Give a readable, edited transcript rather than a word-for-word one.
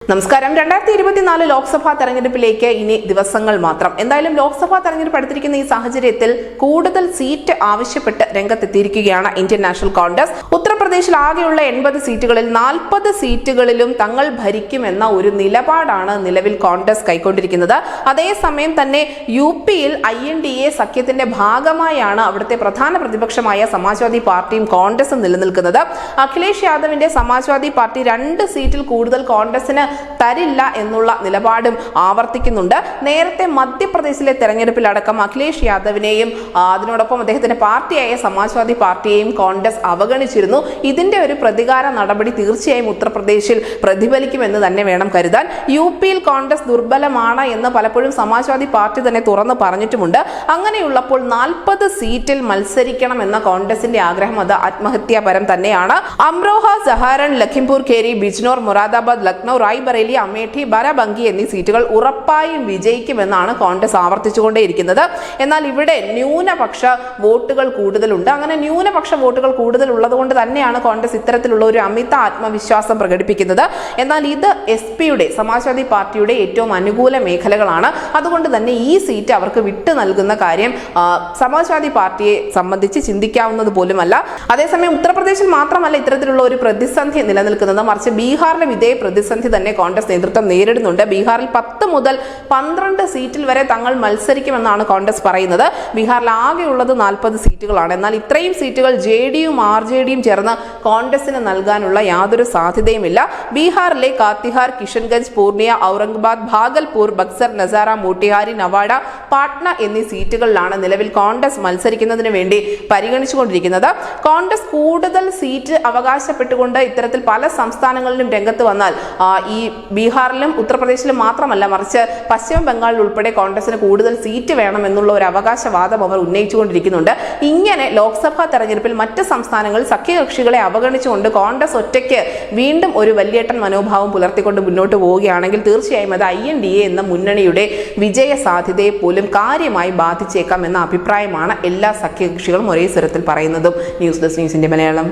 നമസ്കാരം. 2024 ലോക്സഭാ തെരഞ്ഞെടുപ്പിലേക്ക് ഇനി ദിവസങ്ങൾ മാത്രം. എന്തായാലും ലോക്സഭാ തെരഞ്ഞെടുപ്പ് അടുത്തിരിക്കുന്ന ഈ സാഹചര്യത്തിൽ കൂടുതൽ സീറ്റ് ആവശ്യപ്പെട്ട് രംഗത്തെത്തിയിരിക്കുകയാണ് ഇന്ത്യൻ നാഷണൽ കോൺഗ്രസ്. ഉത്തർപ്രദേശിൽ ആകെയുള്ള 80 സീറ്റുകളിൽ 40 സീറ്റുകളിലും തങ്ങൾ ഭരിക്കുമെന്ന ഒരു നിലപാടാണ് നിലവിൽ കോൺഗ്രസ് കൈക്കൊണ്ടിരിക്കുന്നത്. അതേസമയം തന്നെ UP-യിൽ INDA സഖ്യത്തിന്റെ ഭാഗമായാണ് അവിടുത്തെ പ്രധാന പ്രതിപക്ഷമായ സമാജ്വാദി പാർട്ടിയും കോൺഗ്രസും നിലനിൽക്കുന്നത്. അഖിലേഷ് യാദവിന്റെ സമാജ്വാദി പാർട്ടി 2 സീറ്റിൽ കൂടുതൽ കോൺഗ്രസിന് തരില്ല എന്നുള്ള നിലപാടും ആവർത്തിക്കുന്നുണ്ട്. നേരത്തെ മധ്യപ്രദേശിലെ തെരഞ്ഞെടുപ്പിലടക്കം അഖിലേഷ് യാദവിനെയും അതിനോടൊപ്പം അദ്ദേഹത്തിന്റെ പാർട്ടിയായ സമാജ്വാദി പാർട്ടിയെയും കോൺഗ്രസ് അവഗണിച്ചിരുന്നു. ഇതിന്റെ ഒരു പ്രതികാര നടപടി തീർച്ചയായും ഉത്തർപ്രദേശിൽ പ്രതിഫലിക്കുമെന്ന് തന്നെ വേണം കരുതാൻ. UP-യിൽ കോൺഗ്രസ് ദുർബലമാണ് എന്ന് പലപ്പോഴും സമാജ്വാദി പാർട്ടി തന്നെ തുറന്നു പറഞ്ഞിട്ടുമുണ്ട്. അങ്ങനെയുള്ളപ്പോൾ 40 സീറ്റിൽ മത്സരിക്കണം എന്ന കോൺഗ്രസിന്റെ ആഗ്രഹം അത് ആത്മഹത്യാപരം തന്നെയാണ്. അംറോഹ, സഹാരൻ, ലഖിംപൂർ ഖേരി, ബിജ്നോർ, മുറാദാബാദ്, ലക്നൌ, റായ്ബറേലി, അമേഠി, ബാരാബങ്കി എന്നീ സീറ്റുകൾ ഉറപ്പായും വിജയിക്കുമെന്നാണ് കോൺഗ്രസ് ആവർത്തിച്ചുകൊണ്ടേയിരിക്കുന്നത്. എന്നാൽ ഇവിടെ ന്യൂനപക്ഷ വോട്ടുകൾ കൂടുതലുണ്ട്. അങ്ങനെ ന്യൂനപക്ഷ വോട്ടുകൾ കൂടുതൽ ഉള്ളതുകൊണ്ട് തന്നെയാണ് കോൺഗ്രസ് ഇത്തരത്തിലുള്ള ഒരു അമിത ആത്മവിശ്വാസം പ്രകടിപ്പിക്കുന്നത്. എന്നാൽ ഇത് SP-യുടെ സമാജ്വാദി പാർട്ടിയുടെ ഏറ്റവും അനുകൂല മേഖലകളാണ്. അതുകൊണ്ട് തന്നെ ഈ സീറ്റ് അവർക്ക് വിട്ടു നൽകുന്ന കാര്യം സമാജ്വാദി പാർട്ടിയെ സംബന്ധിച്ച് ചിന്തിക്കാവുന്നത് പോലുമല്ല. അതേസമയം ഉത്തർപ്രദേശിൽ മാത്രമല്ല ഇത്തരത്തിലുള്ള ഒരു പ്രതിസന്ധി നിലനിൽക്കുന്നത്, മറിച്ച് ബീഹാറിലും ഇതേ പ്രതിസന്ധി തന്നെ കോൺഗ്രസ് നേതൃത്വം നേരിടുന്നുണ്ട്. ബീഹാറിൽ 10 മുതൽ 12 സീറ്റിൽ വരെ തങ്ങൾ മത്സരിക്കുമെന്നാണ് കോൺഗ്രസ് പറയുന്നത്. ബീഹാറിൽ ആകെയുള്ളത് 40 സീറ്റുകളാണ്. എന്നാൽ ഇത്രയും സീറ്റുകൾ JD-യും RJD-യും ചേർന്ന് കോൺഗ്രസിന് നൽകാനുള്ള യാതൊരു സാധ്യതയുമില്ല. ബീഹാറിലെ കാത്തിഹാർ, കിഷൻഗഞ്ച്, പൂർണിയ, ഔറംഗാബാദ്, ഭാഗൽപൂർ, ബക്സർ, നസാര, മോട്ടിഹാരി, നവാഡ, പാട്ന എന്നീ സീറ്റുകളിലാണ് നിലവിൽ കോൺഗ്രസ് മത്സരിക്കുന്നതിന് വേണ്ടി പരിഗണിച്ചുകൊണ്ടിരിക്കുന്നത്. കോൺഗ്രസ് കൂടുതൽ സീറ്റ് അവകാശപ്പെട്ടുകൊണ്ട് ഇത്തരത്തിൽ പല സംസ്ഥാനങ്ങളിലും രംഗത്ത് വന്നാൽ ഈ ബീഹാറിലും ഉത്തർപ്രദേശിലും മാത്രമല്ല, മറിച്ച് പശ്ചിമ ബംഗാളിൽ ഉൾപ്പെടെ കോൺഗ്രസിന് കൂടുതൽ സീറ്റ് വേണമെന്നുള്ള ഒരു അവകാശവാദം അവർ ഉന്നയിച്ചുകൊണ്ടിരിക്കുന്നുണ്ട്. ഇങ്ങനെ ലോക്സഭാ തെരഞ്ഞെടുപ്പിൽ മറ്റ് സംസ്ഥാനങ്ങളിൽ സഖ്യകക്ഷികളെ അവഗണിച്ചുകൊണ്ട് കോൺഗ്രസ് ഒറ്റയ്ക്ക് വീണ്ടും ഒരു വലിയേട്ടൻ മനോഭാവം പുലർത്തിക്കൊണ്ട് മുന്നോട്ട് പോവുകയാണെങ്കിൽ തീർച്ചയായും അത് INDA എന്ന മുന്നണിയുടെ വിജയ സാധ്യതയെ പോലും കാര്യമായി ബാധിച്ചേക്കാം എന്ന അഭിപ്രായമാണ് എല്ലാ സഖ്യകക്ഷികളും ഒരേ സ്വരത്തിൽ പറയുന്നതും. ന്യൂസ് ഡെസ്ക് ന്യൂസിന്റെ മലയാളം.